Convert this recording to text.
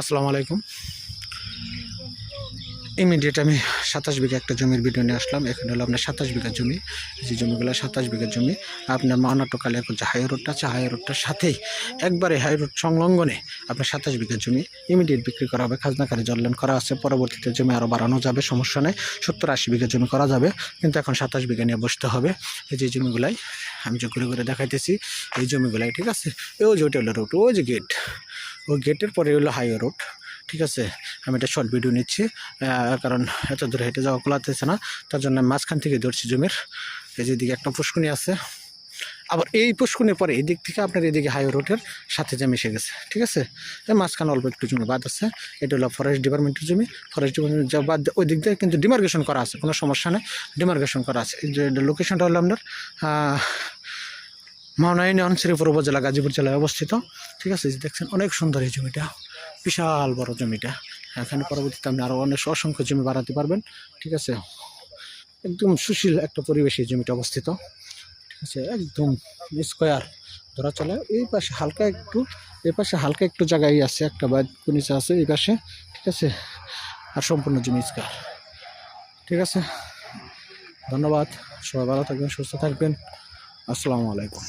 আসসালামু আলাইকুম। ইমিডিয়েট আমি 27 বিঘা একটা জমির ভিডিও নিয়ে আসলাম। এখানে হলো আপনার 27 বিঘা জমি। যে জমিগুলো 27 বিঘা জমি আপনার মহানাট্যকালে যে হাই রোডটা আছে, হাই রোডটার সাথেই একবারে হাই রোড সংলগ্নে আপনার 27 বিঘা জমি ইমিডিয়েট বিক্রি করা হবে। খাজনাকারী জল্যান করা আছে, পরবর্তীতে জমি আরও বাড়ানো যাবে, সমস্যা নেই। 70-80 বিঘা জমি করা যাবে, কিন্তু এখন 27 বিঘা নিয়ে বসতে হবে। এই যে জমিগুলাই আমি যে ঘুরে ঘুরে দেখাইতেছি, এই জমিগুলাই ঠিক আছে। ওই যে ওইটা হলো রোড, ওই যে গেট, ওই গেটের পরে হলো হাই রোড, ঠিক আছে। আমি এটা শর্ট ভিডিও নিচ্ছি, কারণ এত দূরে হেঁটে যাওয়া কোলাতেছে না, তার জন্য মাঝখান থেকে ধরছি জমির। এই যে দিকে একটা পুষ্কুনি আছে, আবার এই পুষ্কুনির পরে এই দিক থেকে আপনার এদিকে হাই রোডের সাথে যে মিশে গেছে, ঠিক আছে। মাঝখানে অল্প একটু জমি বাদ আছে, এটা হলো ফরেস্ট ডিপার্টমেন্টের জমি। ফরেস্ট ডিপার্টমেন্ট যা বাদ ওই দিক দিয়ে কিন্তু ডিমার্কেশন করা আছে, কোনো সমস্যা নেই, ডিমার্কেশন করা আছে। এই যে লোকেশনটা হলো আপনার মাওনা ইউনিয়ন, শ্রীপুর উপজেলা, গাজীপুর জেলায় অবস্থিত, ঠিক আছে। দেখছেন অনেক সুন্দর এই জমিটা, বিশাল বড় জমিটা। এখানে পরবর্তীতে আপনি আরও অনেক অসংখ্য জমি বাড়াতে পারবেন, ঠিক আছে। একদম সুশীল একটা পরিবেশে এই জমিটা অবস্থিত, ঠিক আছে। একদম স্কোয়ার ধরা চলে। এই পাশে হালকা একটু, এই পাশে হালকা একটু জায়গায় আছে, একটা বা নিচে আছে এই পাশে, ঠিক আছে। আর সম্পূর্ণ জমি স্কোয়ার, ঠিক আছে। ধন্যবাদ, সবাই ভালো থাকবেন, সুস্থ থাকবেন। আসসালামু আলাইকুম।